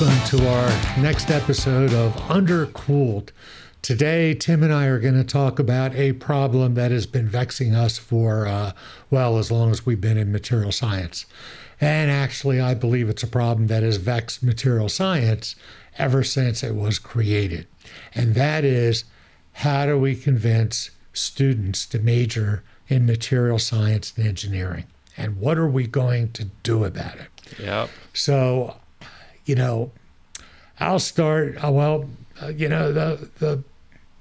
welcome to our next episode of Undercooled. Today, Tim and I are going to talk about a problem that has been vexing us for, as long as we've been in material science. And actually, I believe it's a problem that has vexed material science ever since it was created. And that is, how do we convince students to major in material science and engineering? And what are we going to do about it? Yep. So, I'll start. The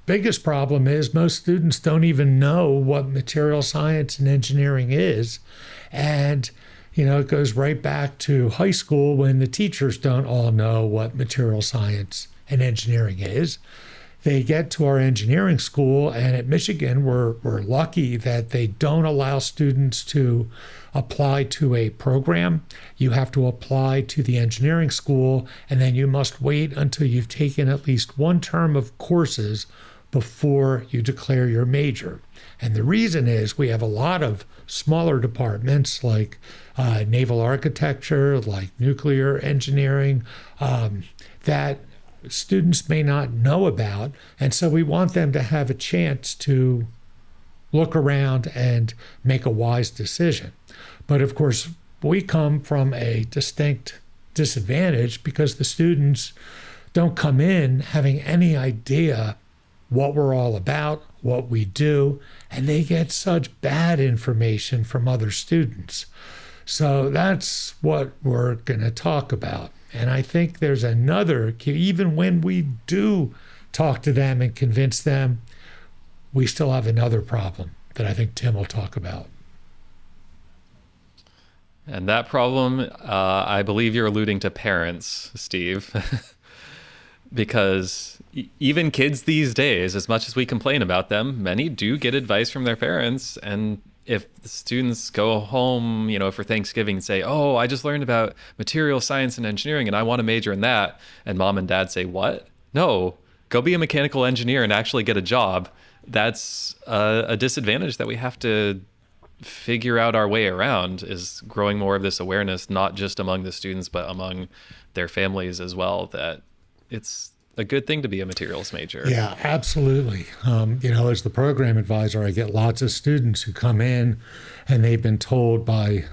biggest problem is most students don't even know what material science and engineering is. And, it goes right back to high school when the teachers don't all know what material science and engineering is. They get to our engineering school, and at Michigan, we're lucky that they don't allow students to apply to a program. You have to apply to the engineering school, and then you must wait until you've taken at least one term of courses before you declare your major. And the reason is we have a lot of smaller departments like naval architecture, like nuclear engineering, that students may not know about. And so we want them to have a chance to look around and make a wise decision. But of course, we come from a distinct disadvantage because the students don't come in having any idea what we're all about, what we do, and they get such bad information from other students. So that's what we're going to talk about. And I think there's another key. Even when we do talk to them and convince them, we still have another problem that I think Tim will talk about. And that problem, I believe you're alluding to parents, Steve, because even kids these days, as much as we complain about them, many do get advice from their parents. And if the students go home, for Thanksgiving and say, oh, I just learned about material science and engineering and I want to major in that. And mom and dad say, what? No, go be a mechanical engineer and actually get a job. That's a disadvantage that we have to figure out our way around, is growing more of this awareness, not just among the students, but among their families as well, that it's a good thing to be a materials major. Yeah, absolutely. As the program advisor, I get lots of students who come in and they've been told by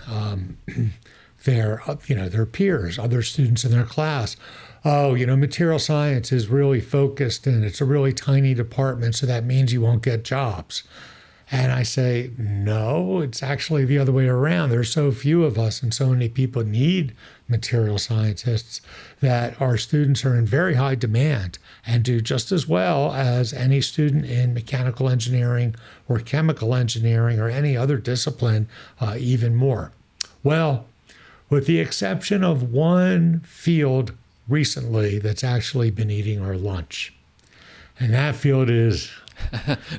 their peers, other students in their class, material science is really focused and it's a really tiny department, so that means you won't get jobs. And I say, no, it's actually the other way around. There's so few of us and so many people need material scientists that our students are in very high demand and do just as well as any student in mechanical engineering or chemical engineering or any other discipline, even more. Well, with the exception of one field recently that's actually been eating our lunch. And that field is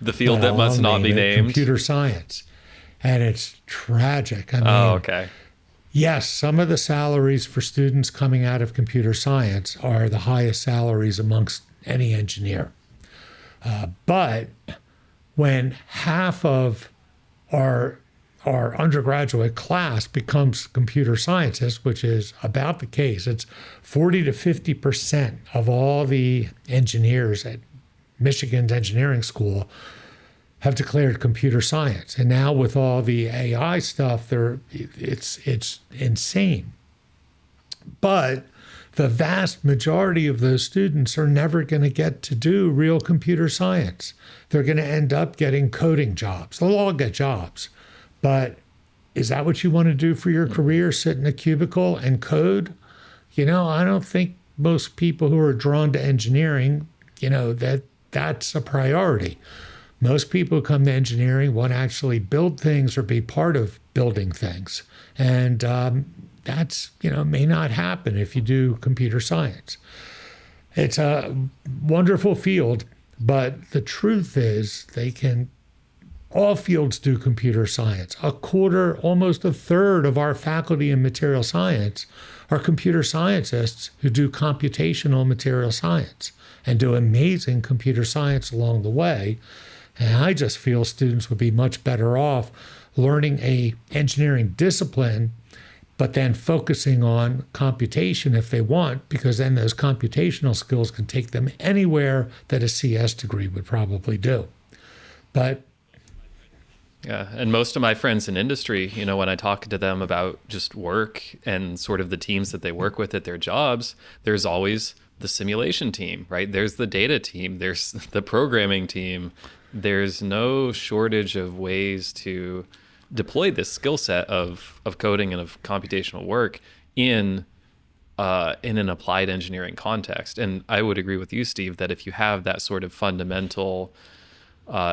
the field that must not be named. Computer science. And it's tragic. Okay. Yes, some of the salaries for students coming out of computer science are the highest salaries amongst any engineer. But when half of our undergraduate class becomes computer scientists, which is about the case, it's 40 to 50% of all the engineers at Michigan's engineering school have declared computer science. And now with all the AI stuff, it's insane. But the vast majority of those students are never going to get to do real computer science. They're going to end up getting coding jobs. They'll all get jobs. But is that what you want to do for your career, sit in a cubicle and code? I don't think most people who are drawn to engineering, that's a priority. Most people who come to engineering want to actually build things or be part of building things. And that's, may not happen if you do computer science. It's a wonderful field, but the truth is all fields do computer science. A quarter, almost a third of our faculty in material science are computer scientists who do computational material science and do amazing computer science along the way. And I just feel students would be much better off learning a engineering discipline but then focusing on computation if they want, because then those computational skills can take them anywhere that a CS degree would probably do. But yeah, and most of my friends in industry, when I talk to them about just work and sort of the teams that they work with at their jobs, there's always the simulation team, right? There's the data team, there's the programming team. There's no shortage of ways to deploy this skill set of coding and of computational work in an applied engineering context. And I would agree with you, Steve, that if you have that sort of fundamental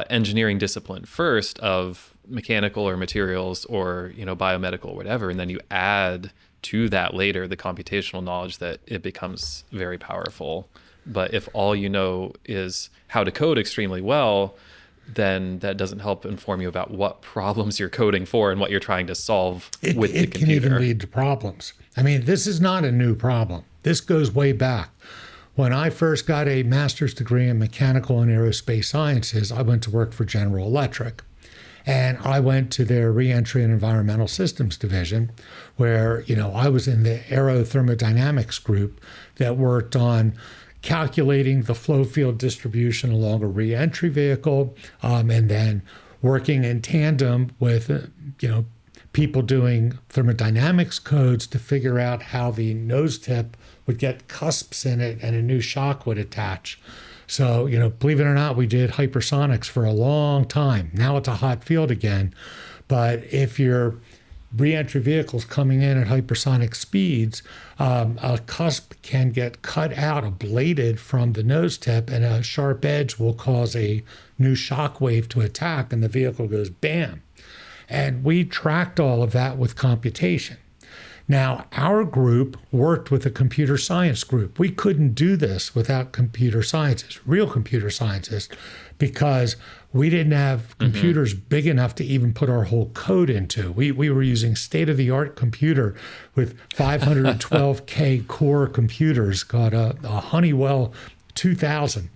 engineering discipline first of mechanical or materials or biomedical or whatever, and then you add to that later the computational knowledge, that it becomes very powerful. But if all you know is how to code extremely well, then that doesn't help inform you about what problems you're coding for and what you're trying to solve with the computer. It can even lead to problems. I mean, this is not a new problem. This goes way back. When I first got a master's degree in mechanical and aerospace sciences, I went to work for General Electric. And I went to their reentry and environmental systems division, where, I was in the aerothermodynamics group that worked on calculating the flow field distribution along a reentry vehicle, and then working in tandem with, people doing thermodynamics codes to figure out how the nose tip would get cusps in it and a new shock would attach. So, believe it or not, we did hypersonics for a long time. Now it's a hot field again. But if your reentry vehicles coming in at hypersonic speeds, a cusp can get cut out, ablated from the nose tip, and a sharp edge will cause a new shock wave to attack, and the vehicle goes bam. And we tracked all of that with computation. Now, our group worked with a computer science group. We couldn't do this without computer scientists, real computer scientists, because we didn't have computers big enough to even put our whole code into. We were using state-of-the-art computer with 512K core computers called a Honeywell 2000.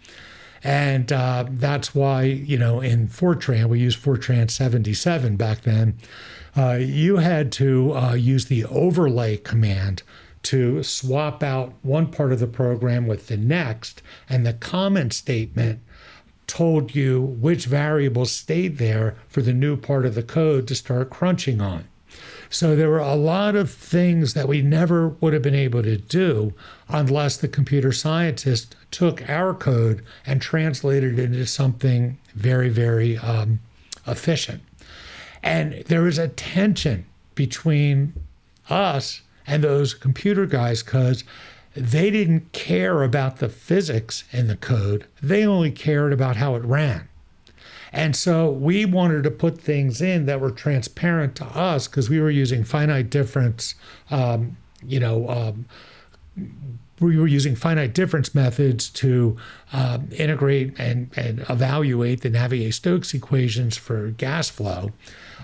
And that's why, in Fortran, we used Fortran 77 back then. You had to use the overlay command to swap out one part of the program with the next, and the comment statement told you which variables stayed there for the new part of the code to start crunching on. So there were a lot of things that we never would have been able to do unless the computer scientist took our code and translated it into something very, very efficient. And there was a tension between us and those computer guys because they didn't care about the physics in the code. They only cared about how it ran. And so we wanted to put things in that were transparent to us because we were using finite difference, we were using finite difference methods to integrate and evaluate the Navier-Stokes equations for gas flow.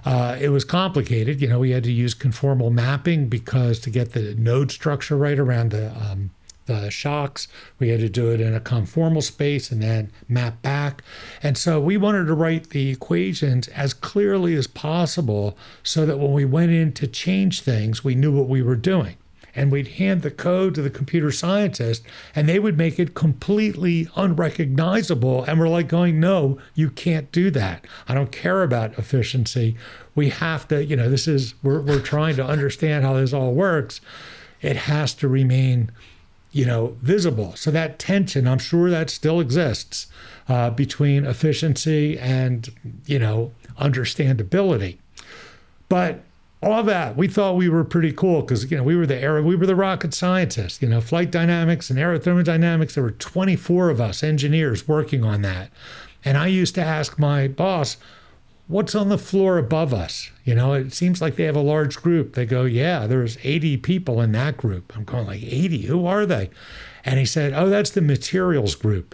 It was complicated. We had to use conformal mapping because to get the node structure right around the shocks, we had to do it in a conformal space and then map back. And so we wanted to write the equations as clearly as possible so that when we went in to change things, we knew what we were doing. And we'd hand the code to the computer scientist and they would make it completely unrecognizable. And we're like going, no, you can't do that. I don't care about efficiency. We have to, we're trying to understand how this all works. It has to remain, visible. So that tension, I'm sure that still exists between efficiency and, understandability. But all that, we thought we were pretty cool because, we were the rocket scientists, flight dynamics and aerothermodynamics. There were 24 of us engineers working on that. And I used to ask my boss, what's on the floor above us? It seems like they have a large group. They go, yeah, there's 80 people in that group. I'm going like, 80? Who are they? And he said, oh, that's the materials group.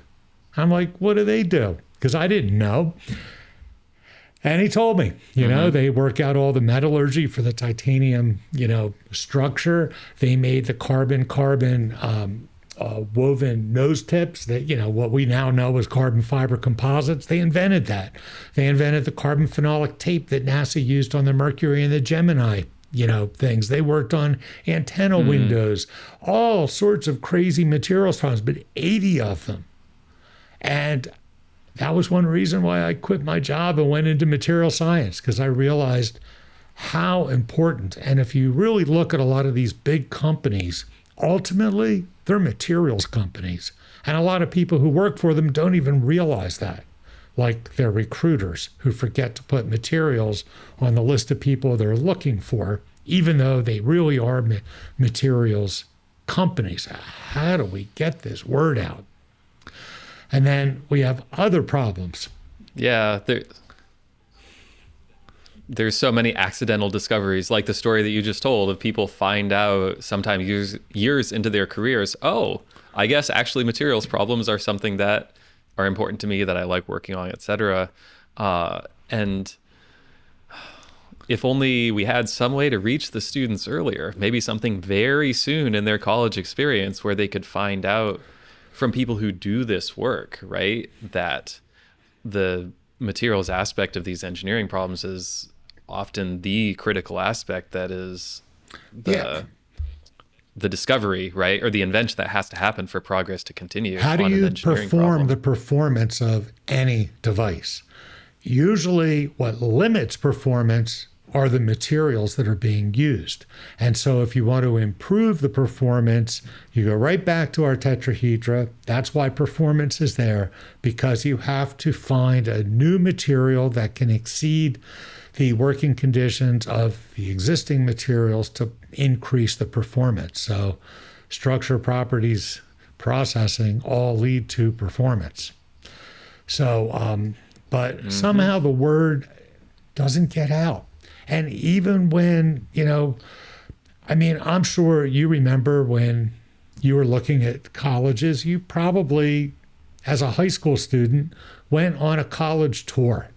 I'm like, what do they do? Because I didn't know. And he told me, they work out all the metallurgy for the titanium, structure. They made the carbon-carbon woven nose tips that, what we now know as carbon fiber composites. They invented that. They invented the carbon phenolic tape that NASA used on the Mercury and the Gemini things. They worked on antenna windows, all sorts of crazy materials problems, but 80 of them. And that was one reason why I quit my job and went into material science, because I realized how important. And if you really look at a lot of these big companies, ultimately, they're materials companies. And a lot of people who work for them don't even realize that. Like their recruiters who forget to put materials on the list of people they're looking for, even though they really are materials companies. How do we get this word out? And then we have other problems. Yeah, there's so many accidental discoveries, like the story that you just told of people find out sometimes years into their careers, oh, I guess actually materials problems are something that are important to me, that I like working on, etc. And if only we had some way to reach the students earlier, maybe something very soon in their college experience where they could find out from people who do this work, right, that the materials aspect of these engineering problems is often the critical aspect that is the discovery, right, or the invention that has to happen for progress to continue. How do you perform the performance of any device? Usually what limits performance are the materials that are being used. And so if you want to improve the performance, you go right back to our tetrahedra. That's why performance is there, because you have to find a new material that can exceed the working conditions of the existing materials to increase the performance. So structure, properties, processing all lead to performance. So, but somehow the word doesn't get out. And even when, I'm sure you remember when you were looking at colleges, you probably, as a high school student, went on a college tour.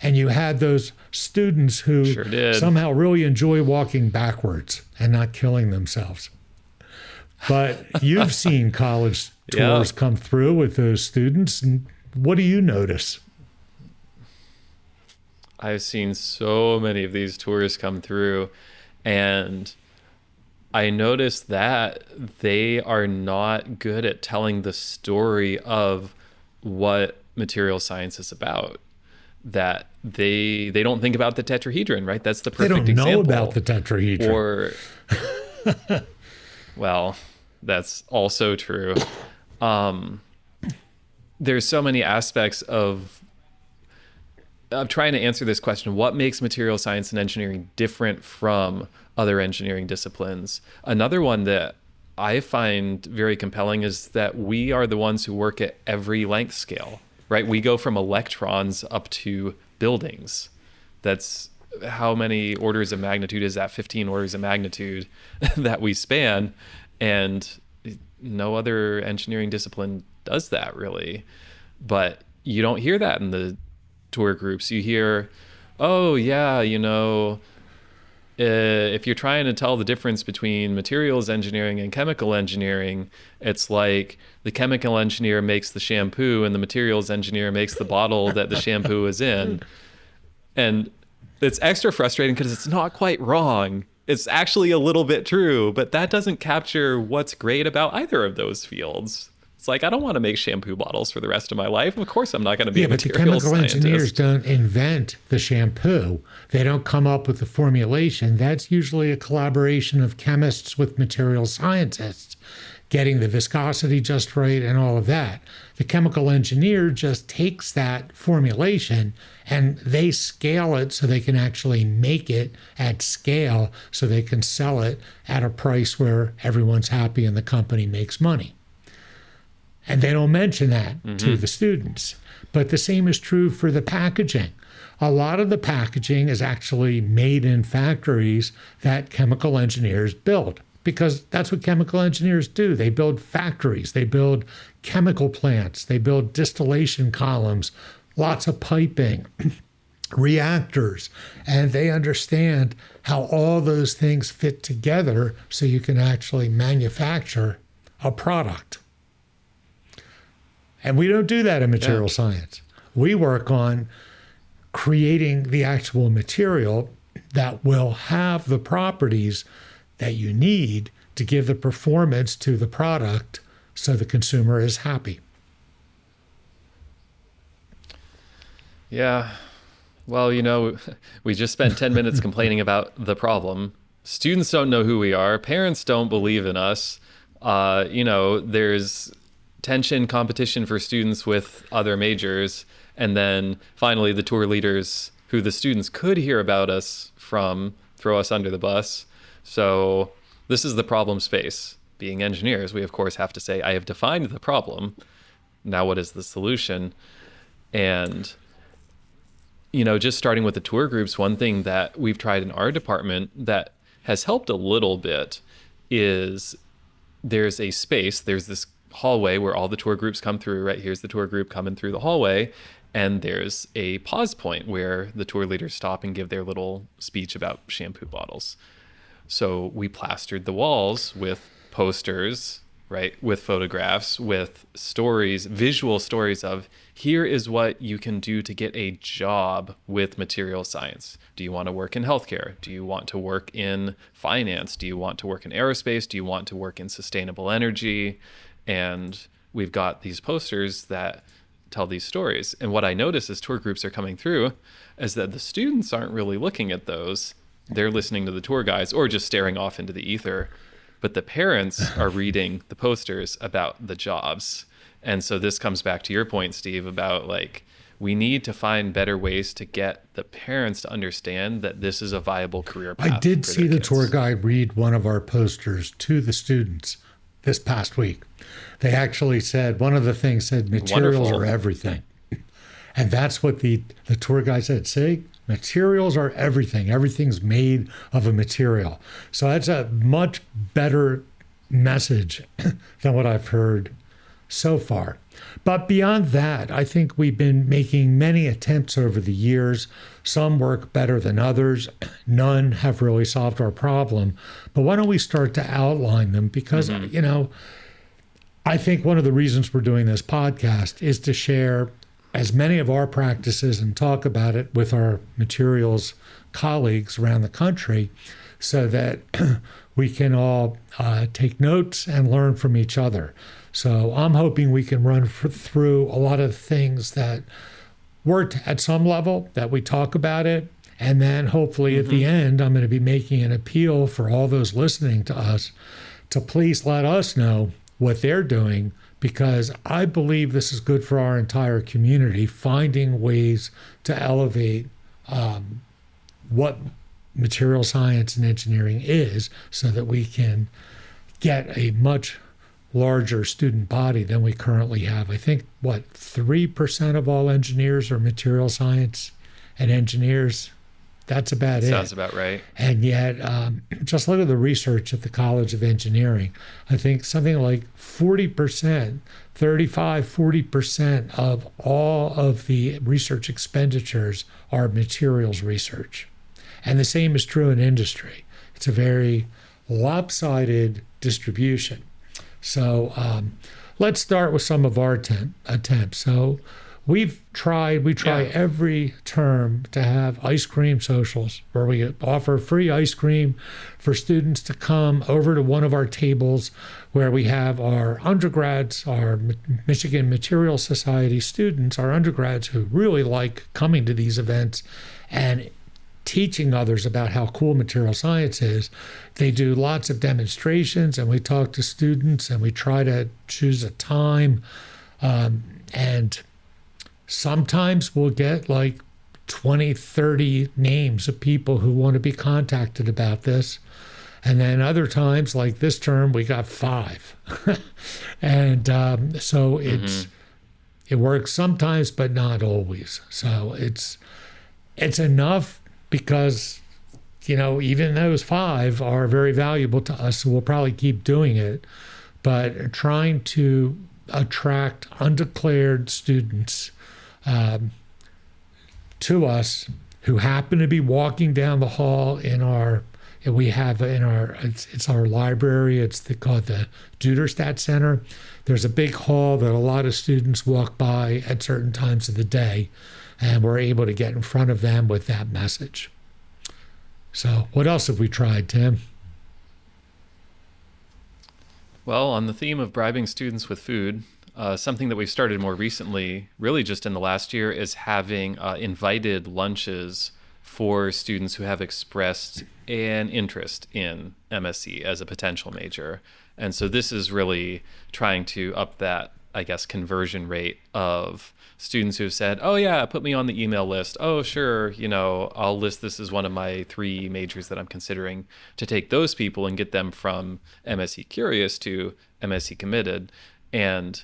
And you had those students who somehow really enjoy walking backwards and not killing themselves. But you've seen college tours come through with those students. And what do you notice? I've seen so many of these tours come through, and I noticed that they are not good at telling the story of what material science is about. That they don't think about the tetrahedron, right? That's the perfect example. They don't know about the tetrahedron. Or, well, that's also true. There's so many aspects of trying to answer this question: what makes material science and engineering different from other engineering disciplines? Another one that I find very compelling is that we are the ones who work at every length scale. Right, we go from electrons up to buildings. That's how many orders of magnitude is that? 15 orders of magnitude that we span, and no other engineering discipline does that really. But you don't hear that in the tour groups. You hear, oh yeah, if you're trying to tell the difference between materials engineering and chemical engineering, it's like the chemical engineer makes the shampoo and the materials engineer makes the bottle that the shampoo is in. And it's extra frustrating because it's not quite wrong. It's actually a little bit true, but that doesn't capture what's great about either of those fields. It's like, I don't want to make shampoo bottles for the rest of my life. Of course, I'm not going to be a materials scientist. But the chemical engineers don't invent the shampoo. They don't come up with the formulation. That's usually a collaboration of chemists with material scientists, getting the viscosity just right and all of that. The chemical engineer just takes that formulation and they scale it so they can actually make it at scale so they can sell it at a price where everyone's happy and the company makes money. And they don't mention that to the students. But the same is true for the packaging. A lot of the packaging is actually made in factories that chemical engineers build, because that's what chemical engineers do. They build factories, they build chemical plants, they build distillation columns, lots of piping, reactors, and they understand how all those things fit together so you can actually manufacture a product. And we don't do that in material science. We work on creating the actual material that will have the properties that you need to give the performance to the product so the consumer is happy. Yeah. Well, we just spent 10 minutes complaining about the problem. Students don't know who we are. Parents don't believe in us. There's tension, competition for students with other majors. And then finally, the tour leaders who the students could hear about us from throw us under the bus. So this is the problem space. Being engineers, we of course have to say, I have defined the problem. Now what is the solution? And just starting with the tour groups, one thing that we've tried in our department that has helped a little bit is there's a space, there's this hallway where all the tour groups come through, right? Here's the tour group coming through the hallway. And there's a pause point where the tour leaders stop and give their little speech about shampoo bottles. So we plastered the walls with posters, right? With photographs, with stories, visual stories of here is what you can do to get a job with material science. Do you want to work in healthcare? Do you want to work in finance? Do you want to work in aerospace? Do you want to work in sustainable energy? And we've got these posters that tell these stories. And what I notice as tour groups are coming through is that the students aren't really looking at those. They're listening to the tour guides or just staring off into the ether. But the parents are reading the posters about the jobs. And so this comes back to your point, Steve, about we need to find better ways to get the parents to understand that this is a viable career path. I did see the tour guide read one of our posters to the students this past week. They actually said, one of the things said, materials are everything. And that's what the tour guide said. See, materials are everything. Everything's made of a material. So that's a much better message than what I've heard so far. But beyond that, I think we've been making many attempts over the years. Some work better than others. None have really solved our problem. But why don't we start to outline them? Because, I think one of the reasons we're doing this podcast is to share as many of our practices and talk about it with our materials colleagues around the country so that we can all take notes and learn from each other. So I'm hoping we can run through a lot of things that worked at some level, that we talk about it. And then hopefully at the end, I'm going to be making an appeal for all those listening to us to please let us know what they're doing, because I believe this is good for our entire community, finding ways to elevate what material science and engineering is so that we can get a much larger student body than we currently have. I think, 3% of all engineers are material science and engineers. That's about it. Sounds about right. And yet, just look at the research at the College of Engineering. I think something like 40%, 40% of all of the research expenditures are materials research. And the same is true in industry. It's a very lopsided distribution. So let's start with some of our attempts. So we try every term to have ice cream socials where we offer free ice cream for students to come over to one of our tables where we have our undergrads, our Michigan Material Society students, our undergrads who really like coming to these events and teaching others about how cool material science is. They do lots of demonstrations and we talk to students and we try to choose a time. And sometimes we'll get 20, 30 names of people who want to be contacted about this. And then other times, like this term, we got 5. And so it works sometimes, but not always. So it's enough because, even those 5 are very valuable to us. So we'll probably keep doing it. But trying to attract undeclared students to us who happen to be walking down the hall it's our library. It's called the Duderstadt Center. There's a big hall that a lot of students walk by at certain times of the day, and we're able to get in front of them with that message. So what else have we tried, Tim? Well, on the theme of bribing students with food, something that we've started more recently, really just in the last year, is having invited lunches for students who have expressed an interest in MSE as a potential major. And so this is really trying to up that, I guess, conversion rate of students who've said, oh yeah, put me on the email list. Oh, sure, I'll list this as one of my 3 majors that I'm considering, to take those people and get them from MSE curious to MSE committed. And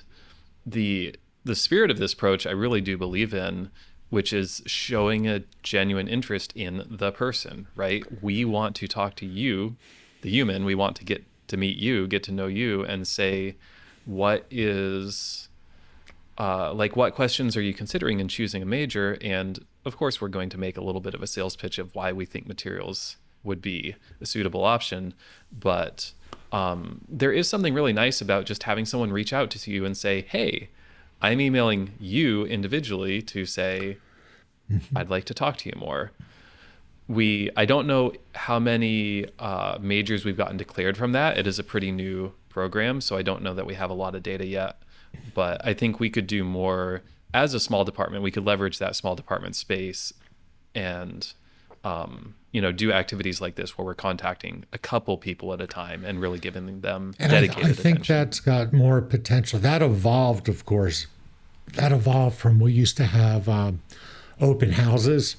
the spirit of this approach I really do believe in, which is showing a genuine interest in the person, right? We want to talk to you, the human. We want to get to meet you, get to know you, and say, what is what questions are you considering in choosing a major? And of course, we're going to make a little bit of a sales pitch of why we think materials would be a suitable option. But there is something really nice about just having someone reach out to you and say, hey, I'm emailing you individually to say, I'd like to talk to you more. I don't know how many majors we've gotten declared from that. It is a pretty new program, so I don't know that we have a lot of data yet. But I think we could do more as a small department. We could leverage that small department space and do activities like this where we're contacting a couple people at a time and really giving them dedicated I think attention. that's got more potential. That evolved, of course. That evolved from, we used to have open houses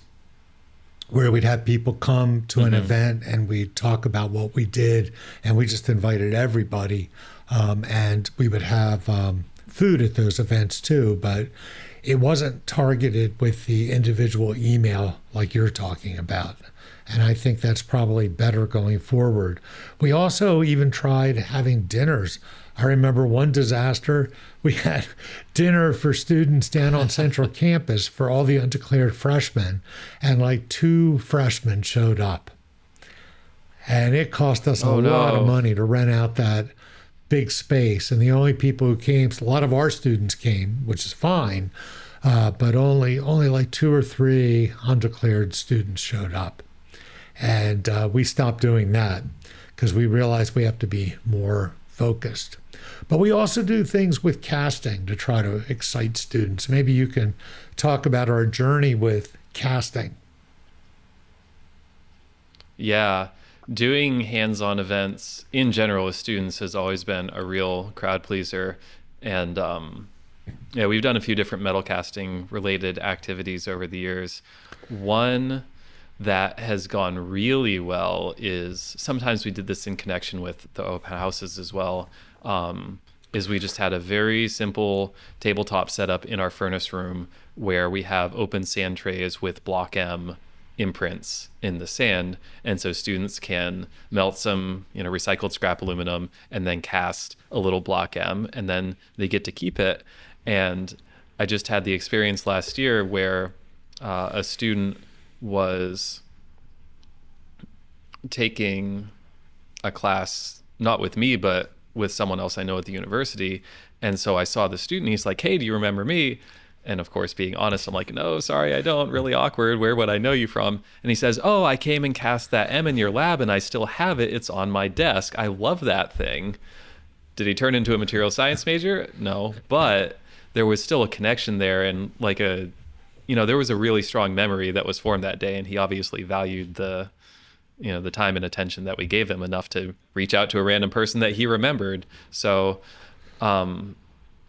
where we'd have people come to an event and we'd talk about what we did, and we just invited everybody. And we would have food at those events too, but it wasn't targeted with the individual email like you're talking about. And I think that's probably better going forward. We also even tried having dinners. I remember one disaster. We had dinner for students down on Central Campus for all the undeclared freshmen, and like 2 freshmen showed up. And it cost us a lot of money to rent out that big space. And the only people who came, a lot of our students came, which is fine, but only like 2 or 3 undeclared students showed up. And we stopped doing that because we realized we have to be more focused. But we also do things with casting to try to excite students. Maybe you can talk about our journey with casting. Yeah, doing hands-on events in general with students has always been a real crowd pleaser. And we've done a few different metal casting related activities over the years. One that has gone really well is, sometimes we did this in connection with the open houses as well, is we just had a very simple tabletop setup in our furnace room where we have open sand trays with Block M imprints in the sand, and so students can melt some recycled scrap aluminum and then cast a little Block M, and then they get to keep it. And I just had the experience last year where a student was taking a class not with me but with someone else I know at the university, and so I saw the student, he's like, hey, do you remember me? And of course, being honest, I'm like, no, sorry, I don't. Really awkward. Where would I know you from? And he says, oh, I came and cast that M in your lab and I still have it. It's on my desk. I love that thing. Did he turn into a material science major? No, but there was still a connection there, and like there was a really strong memory that was formed that day, and he obviously valued the time and attention that we gave him enough to reach out to a random person that he remembered. So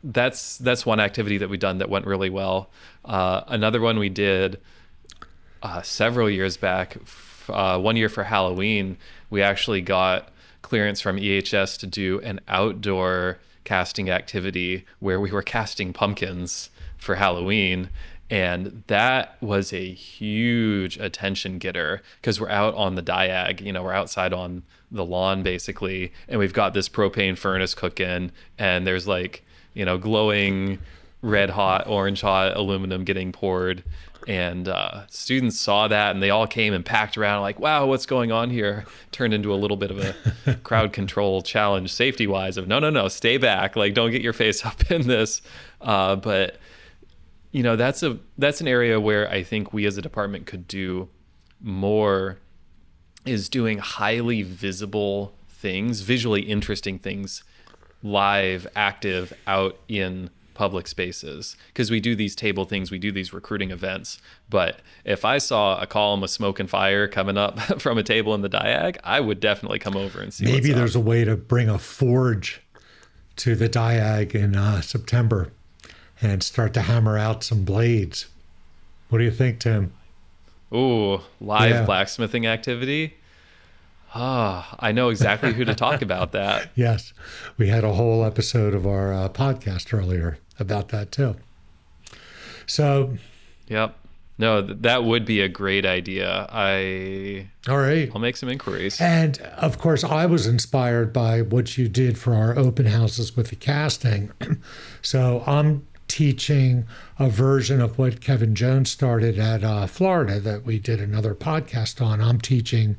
that's one activity that we've done that went really well. Another one we did several years back, one year for Halloween, we actually got clearance from EHS to do an outdoor casting activity where we were casting pumpkins for Halloween. And that was a huge attention getter because we're out on the diag, we're outside on the lawn basically, and we've got this propane furnace cooking, and there's glowing red hot, orange hot aluminum getting poured. And students saw that and they all came and packed around like, wow, what's going on here? Turned into a little bit of a crowd control challenge safety wise of no, stay back. Like, don't get your face up in this. But that's an area where I think we as a department could do more is doing highly visible things, visually interesting things, live, active, out in public spaces. Because we do these table things, we do these recruiting events. But if I saw a column of smoke and fire coming up from a table in the diag, I would definitely come over and see Maybe what's there's up. a way to bring a forge to the diag in September and start to hammer out some blades. What do you think, Tim? Ooh, live Yeah. blacksmithing activity. Ah, I know exactly who to talk about that. Yes, we had a whole episode of our podcast earlier about that too. So, Yep. No, that would be a great idea. all right. I'll make some inquiries. And of course, I was inspired by what you did for our open houses with the casting. So I'm teaching a version of what Kevin Jones started at Florida that we did another podcast on. I'm teaching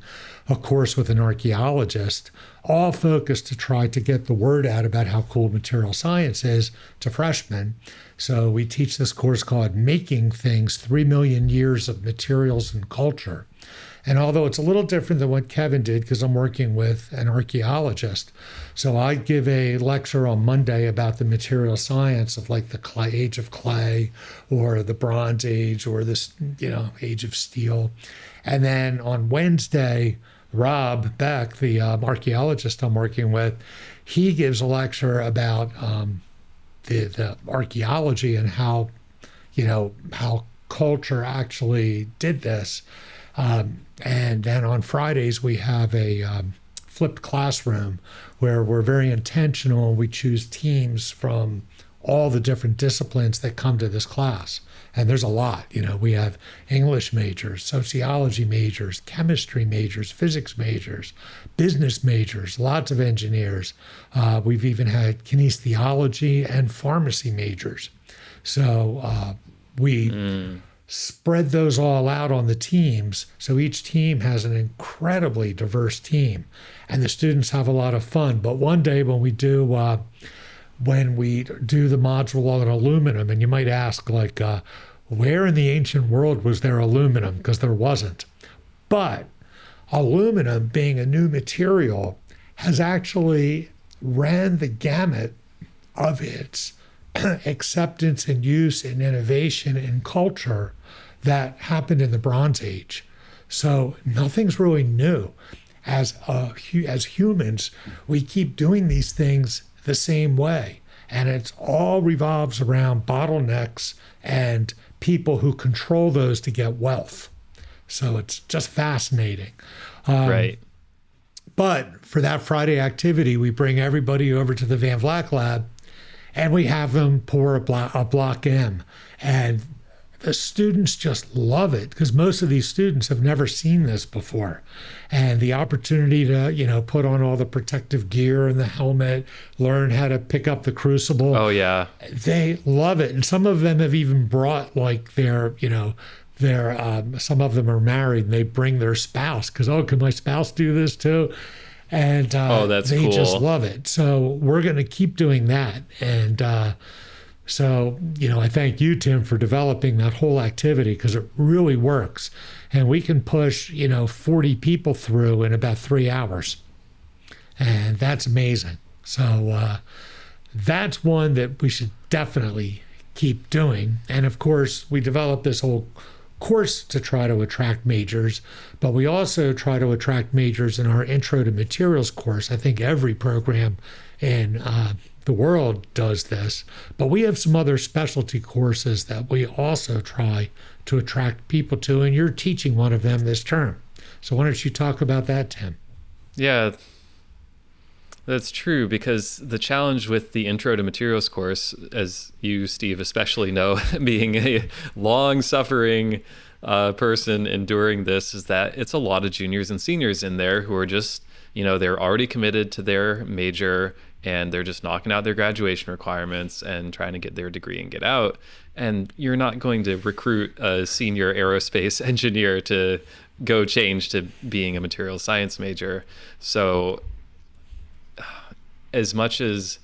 a course with an archaeologist, all focused to try to get the word out about how cool material science is to freshmen. So we teach this course called Making Things, 3 Million Years of Materials and Culture. And although it's a little different than what Kevin did, because I'm working with an archaeologist, so I give a lecture on Monday about the material science of like the age of clay or the Bronze Age or this, age of steel. And then on Wednesday, Rob Beck, the archaeologist I'm working with, he gives a lecture about the archaeology and how culture actually did this. And then on Fridays, we have a flipped classroom where we're very intentional. We choose teams from all the different disciplines that come to this class. And there's a lot. We have English majors, sociology majors, chemistry majors, physics majors, business majors, lots of engineers. We've even had kinesiology and pharmacy majors. So we spread those all out on the teams. So each team has an incredibly diverse team, and the students have a lot of fun. But one day when we do the module on aluminum, and you might ask, like, where in the ancient world was there aluminum? Because there wasn't. But aluminum, being a new material, has actually ran the gamut of its acceptance and use and innovation and culture that happened in the Bronze Age. So nothing's really new. As humans, we keep doing these things the same way. And it all revolves around bottlenecks and people who control those to get wealth. So it's just fascinating. Right. But for that Friday activity, we bring everybody over to the Van Vleck lab and we have them pour a block M. And the students just love it because most of these students have never seen this before. And the opportunity to, put on all the protective gear and the helmet, learn how to pick up the crucible. Oh, yeah. They love it. And some of them have even brought like some of them are married and they bring their spouse because, can my spouse do this too? And that's they cool. just love it. So we're going to keep doing that. And so, I thank you, Tim, for developing that whole activity because it really works. And we can push, 40 people through in about 3 hours. And that's amazing. So that's one that we should definitely keep doing. And of course, we developed this whole course to try to attract majors, but we also try to attract majors in our Intro to Materials course. I think every program in the world does this, but we have some other specialty courses that we also try to attract people to, and you're teaching one of them this term. So why don't you talk about that, Tim? Yeah, that's true, because the challenge with the Intro to Materials course, as you, Steve, especially know, being a long-suffering person enduring this, is that it's a lot of juniors and seniors in there who are just, they're already committed to their major and they're just knocking out their graduation requirements and trying to get their degree and get out. And you're not going to recruit a senior aerospace engineer to go change to being a material science major. So as much as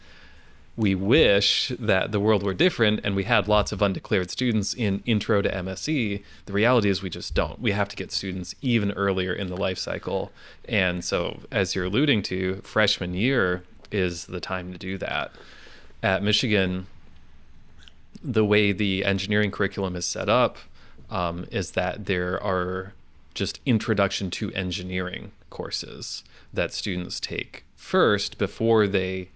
we wish that the world were different and we had lots of undeclared students in intro to MSE. The reality is we just don't. We have to get students even earlier in the life cycle. And so, as you're alluding to, freshman year is the time to do that. At Michigan, the way the engineering curriculum is set up is that there are just introduction to engineering courses that students take first before they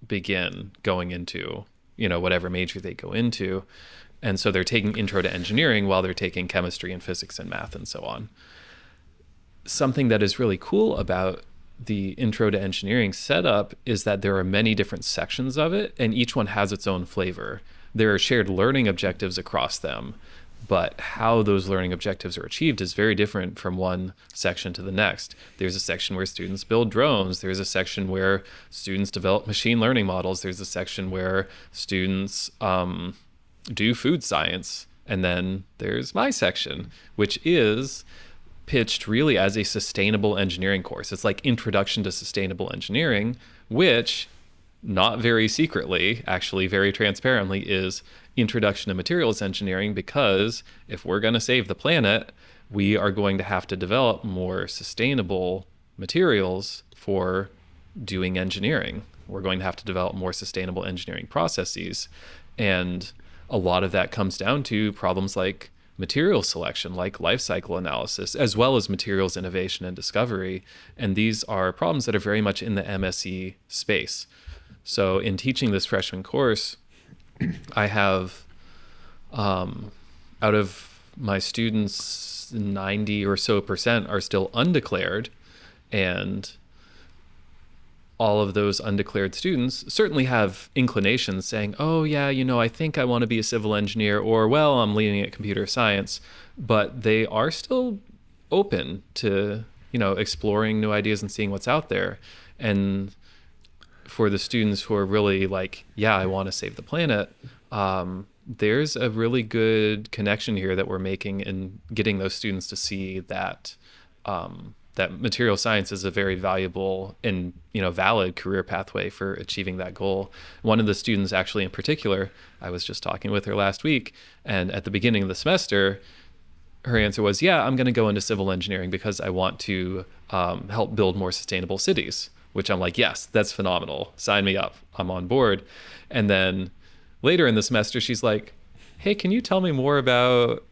begin going into, whatever major they go into. And so they're taking intro to engineering while they're taking chemistry and physics and math and so on. Something that is really cool about the intro to engineering setup is that there are many different sections of it, and each one has its own flavor. There are shared learning objectives across them, but how those learning objectives are achieved is very different from one section to the next. There's a section where students build drones. There's a section where students develop machine learning models. There's a section where students do food science. And then there's my section, which is pitched really as a sustainable engineering course. It's like Introduction to Sustainable Engineering, which, not very secretly, actually very transparently, is Introduction to Materials Engineering, because if we're going to save the planet, we are going to have to develop more sustainable materials for doing engineering. We're going to have to develop more sustainable engineering processes. And a lot of that comes down to problems like material selection, like life cycle analysis, as well as materials innovation and discovery. And these are problems that are very much in the MSE space. So in teaching this freshman course, I have, out of my students, 90 or so % are still undeclared, and all of those undeclared students certainly have inclinations saying, oh yeah, I think I want to be a civil engineer, or well, I'm leaning at computer science, but they are still open to, exploring new ideas and seeing what's out there. And for the students who are really like, yeah, I want to save the planet, there's a really good connection here that we're making in getting those students to see that that material science is a very valuable and valid career pathway for achieving that goal. One of the students actually in particular, I was just talking with her last week, and at the beginning of the semester, her answer was, yeah, I'm going to go into civil engineering because I want to help build more sustainable cities. Which I'm like, yes, that's phenomenal. Sign me up. I'm on board. And then later in the semester, she's like, hey, can you tell me more about,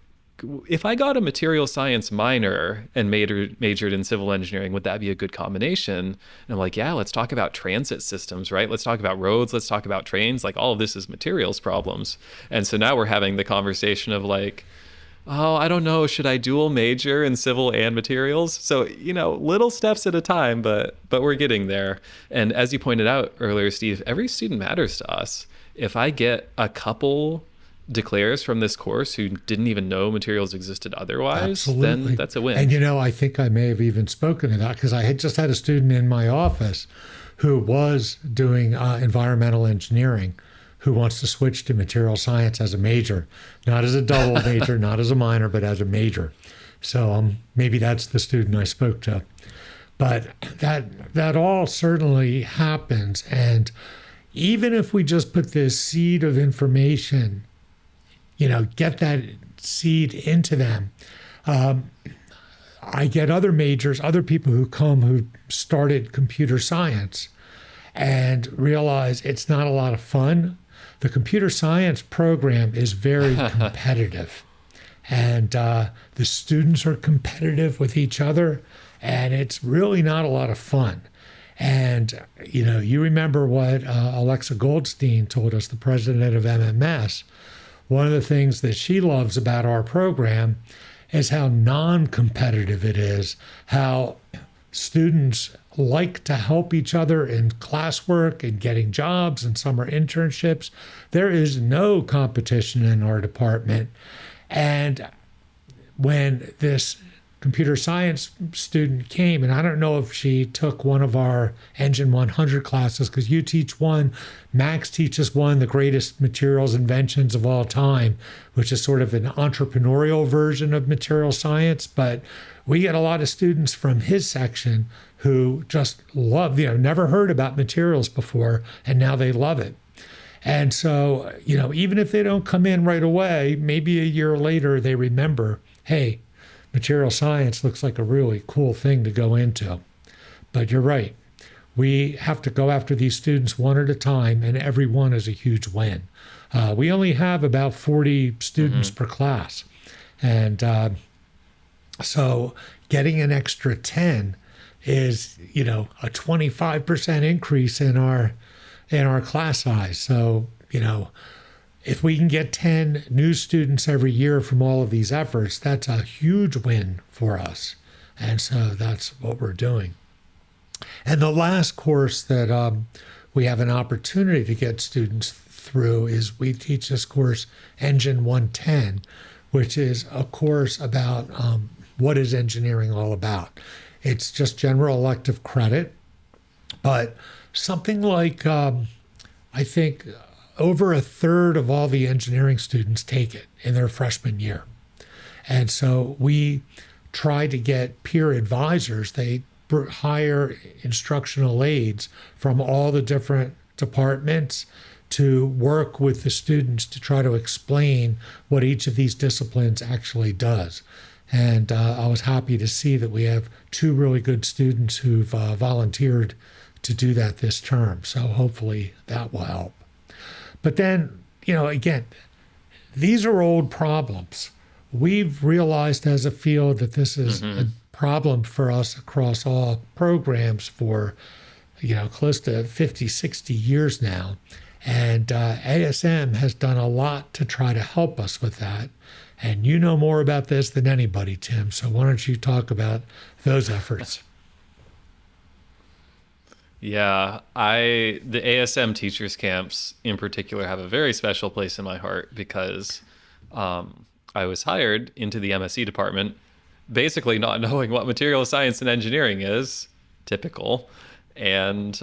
if I got a material science minor and majored in civil engineering, would that be a good combination? And I'm like, yeah, let's talk about transit systems, right? Let's talk about roads. Let's talk about trains. Like, all of this is materials problems. And so now we're having the conversation of like, oh, I don't know, should I dual major in civil and materials? So, little steps at a time, but we're getting there. And as you pointed out earlier, Steve, every student matters to us. If I get a couple declares from this course who didn't even know materials existed otherwise, then that's a win. And I think I may have even spoken to that, because I had just had a student in my office who was doing environmental engineering, who wants to switch to material science as a major, not as a double major, not as a minor, but as a major. So maybe that's the student I spoke to. But that all certainly happens. And even if we just put this seed of information, get that seed into them, I get other majors, other people who come who started computer science and realize it's not a lot of fun. The computer science program is very competitive, and the students are competitive with each other, and it's really not a lot of fun. And, you remember what Alexa Goldstein told us, the president of MMS. One of the things that she loves about our program is how non-competitive it is, how students like to help each other in classwork and getting jobs and summer internships. There is no competition in our department. And when this computer science student came, and I don't know if she took one of our Engine 100 classes, because you teach one, Max teaches one, the greatest materials inventions of all time, which is sort of an entrepreneurial version of material science. But we get a lot of students from his section who just love, never heard about materials before, and now they love it. And so, even if they don't come in right away, maybe a year later they remember, hey, material science looks like a really cool thing to go into. But you're right. We have to go after these students one at a time, and every one is a huge win. We only have about 40 students per class. And so getting an extra 10 is, a 25% increase in our class size. So, if we can get 10 new students every year from all of these efforts, that's a huge win for us. And so that's what we're doing. And the last course that we have an opportunity to get students through is we teach this course, Engine 110, which is a course about what is engineering all about. It's just general elective credit, but something like, I think, over a third of all the engineering students take it in their freshman year. And so we try to get peer advisors. They hire instructional aides from all the different departments to work with the students to try to explain what each of these disciplines actually does. And I was happy to see that we have 2 really good students who've volunteered to do that this term. So hopefully that will help. But then, again, these are old problems. We've realized as a field that this is a problem for us across all programs for, close to 50, 60 years now. And ASM has done a lot to try to help us with that. And you know more about this than anybody, Tim. So why don't you talk about those efforts? Yeah, the ASM teachers camps in particular have a very special place in my heart because I was hired into the MSE department, basically not knowing what material science and engineering is, typical. And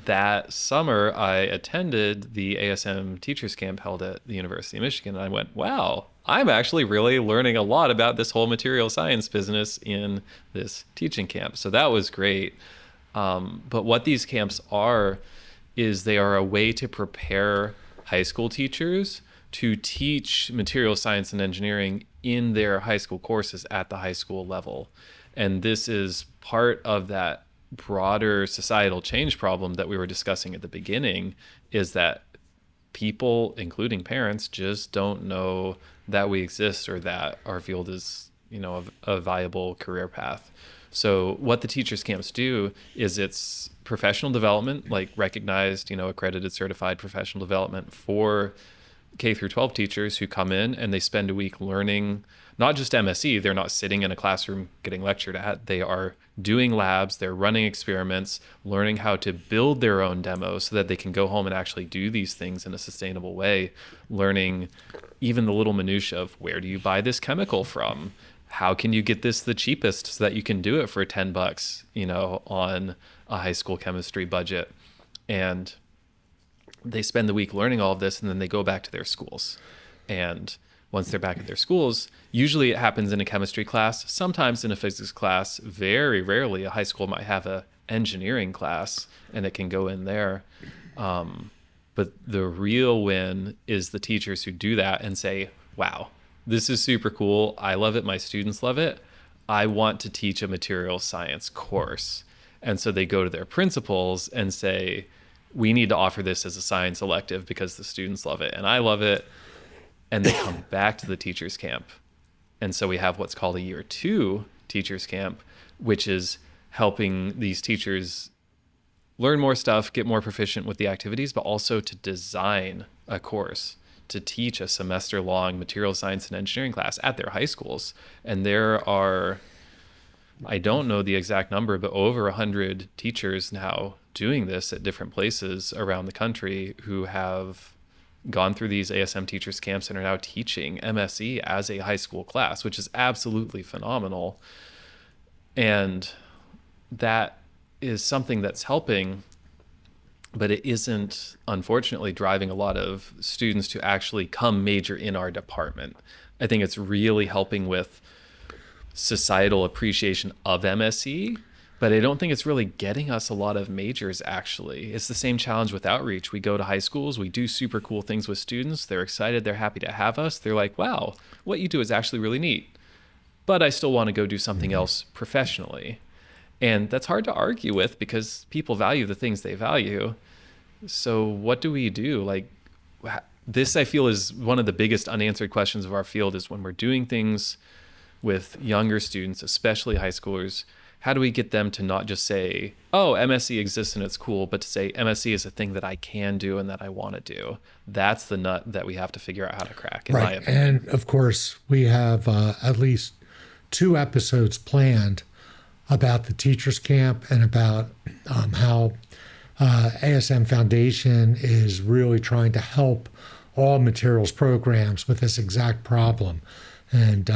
that summer I attended the ASM teachers camp held at the University of Michigan. And I went, wow, I'm actually really learning a lot about this whole material science business in this teaching camp. So that was great. But what these camps are is they are a way to prepare high school teachers to teach material science and engineering in their high school courses at the high school level. And this is part of that broader societal change problem that we were discussing at the beginning, is that people, including parents, just don't know that we exist or that our field is, a viable career path. So what the teachers camps do is it's professional development, like recognized, accredited certified professional development for K through 12 teachers who come in and they spend a week learning, not just MSE, they're not sitting in a classroom getting lectured at, they are doing labs, they're running experiments, learning how to build their own demos so that they can go home and actually do these things in a sustainable way, learning even the little minutia of where do you buy this chemical from? How can you get this the cheapest so that you can do it for $10, on a high school chemistry budget? And they spend the week learning all of this, and then they go back to their schools. And once they're back at their schools, usually it happens in a chemistry class, sometimes in a physics class. Very rarely a high school might have a engineering class, and it can go in there. But the real win is the teachers who do that and say, wow, this is super cool. I love it. My students love it. I want to teach a material science course. And so they go to their principals and say, we need to offer this as a science elective because the students love it and I love it. And they come back to the teachers camp. And so we have what's called a year 2 teachers camp, which is helping these teachers learn more stuff, get more proficient with the activities, but also to design a course, to teach a semester-long material science and engineering class at their high schools. And there are, I don't know the exact number, but over 100 teachers now doing this at different places around the country who have gone through these ASM teachers camps and are now teaching MSE as a high school class, which is absolutely phenomenal. And that is something that's helping, but it isn't, unfortunately, driving a lot of students to actually come major in our department. I think it's really helping with societal appreciation of MSE, but I don't think it's really getting us a lot of majors, actually. It's the same challenge with outreach. We go to high schools, we do super cool things with students. They're excited, they're happy to have us. They're like, wow, what you do is actually really neat. But I still want to go do something else professionally. And that's hard to argue with because people value the things they value. So what do we do? Like, this, I feel, is one of the biggest unanswered questions of our field, is when we're doing things with younger students, especially high schoolers, how do we get them to not just say, oh, MSE exists and it's cool, but to say MSE is a thing that I can do and that I want to do? That's the nut that we have to figure out how to crack, in my opinion. And of course, we have at least 2 episodes planned about the teachers camp and about how ASM Foundation is really trying to help all materials programs with this exact problem. And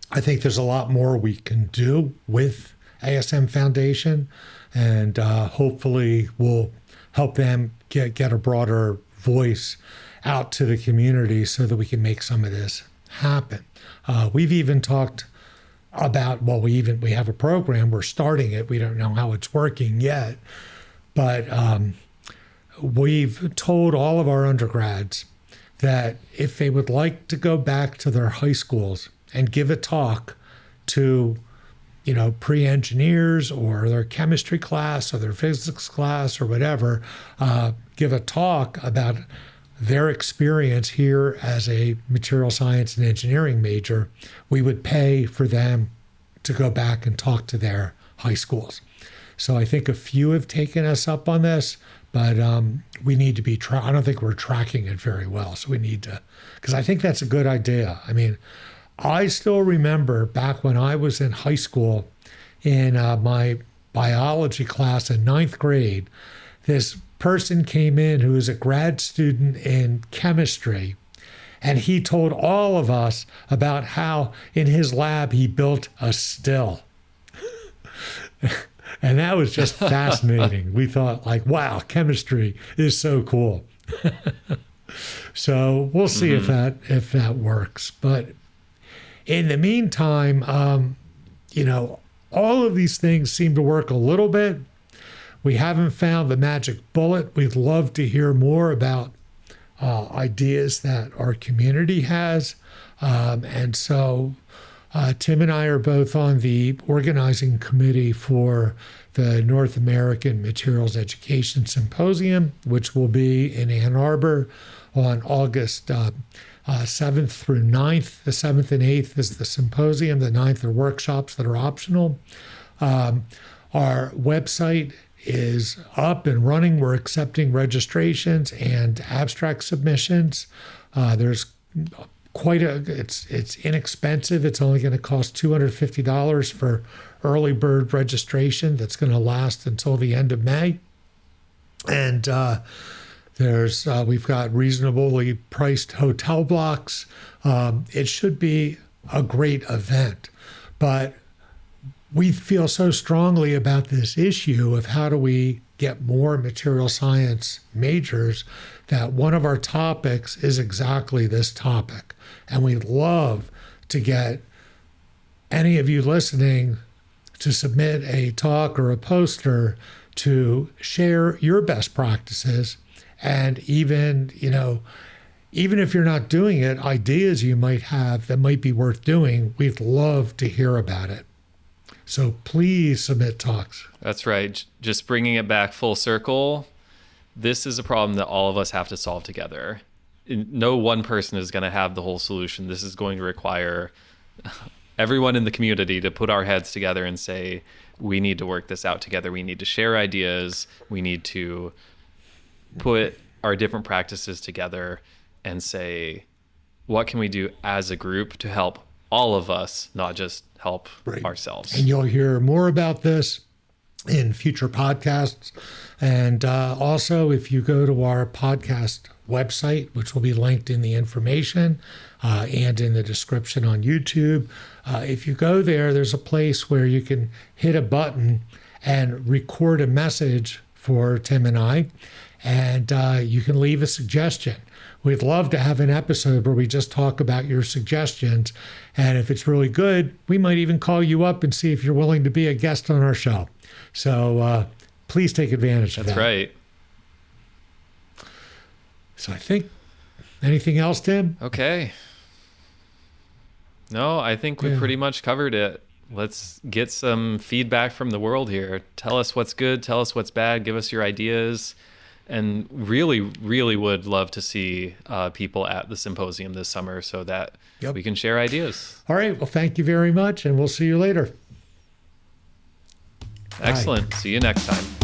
I think there's a lot more we can do with ASM Foundation, and hopefully we'll help them get a broader voice out to the community so that we can make some of this happen. We've even talked about, well, we have a program, we're starting it, we don't know how it's working yet, but we've told all of our undergrads that if they would like to go back to their high schools and give a talk to, pre-engineers or their chemistry class or their physics class or whatever, give a talk about their experience here as a material science and engineering major, we would pay for them to go back and talk to their high schools. So I think a few have taken us up on this, but we need to be, I don't think we're tracking it very well. So we need to, because I think that's a good idea. I mean, I still remember back when I was in high school in my biology class in 9th grade, this person came in who was a grad student in chemistry, and he told all of us about how in his lab he built a still. And that was just fascinating. We thought, like, wow, chemistry is so cool. So we'll see if that works. But in the meantime, all of these things seem to work a little bit. We haven't found the magic bullet. We'd love to hear more about ideas that our community has. And so Tim and I are both on the organizing committee for the North American Materials Education Symposium, which will be in Ann Arbor on August 7th through 9th. The 7th and 8th is the symposium. The 9th are workshops that are optional. Our website is up and running. We're accepting registrations and abstract submissions. There's it's inexpensive. It's only going to cost $250 for early bird registration. That's going to last until the end of May. And we've got reasonably priced hotel blocks. It should be a great event, but we feel so strongly about this issue of how do we get more material science majors that one of our topics is exactly this topic. And we'd love to get any of you listening to submit a talk or a poster to share your best practices. And even if you're not doing it, ideas you might have that might be worth doing, we'd love to hear about it. So please submit talks. That's right. Just bringing it back full circle. This is a problem that all of us have to solve together. No one person is going to have the whole solution. This is going to require everyone in the community to put our heads together and say, we need to work this out together. We need to share ideas. We need to put our different practices together and say, what can we do as a group to help all of us, not just help ourselves. And you'll hear more about this in future podcasts. And also, if you go to our podcast website, which will be linked in the information and in the description on YouTube, if you go there, there's a place where you can hit a button and record a message for Tim and I, and you can leave a suggestion. We'd love to have an episode where we just talk about your suggestions. And if it's really good, we might even call you up and see if you're willing to be a guest on our show. So please take advantage of that. That's right. So I think, anything else, Tim? Okay. No, I think we pretty much covered it. Let's get some feedback from the world here. Tell us what's good, tell us what's bad, give us your ideas. And really, really would love to see people at the symposium this summer so that we can share ideas. All right. Well, thank you very much, and we'll see you later. Excellent. Bye. See you next time.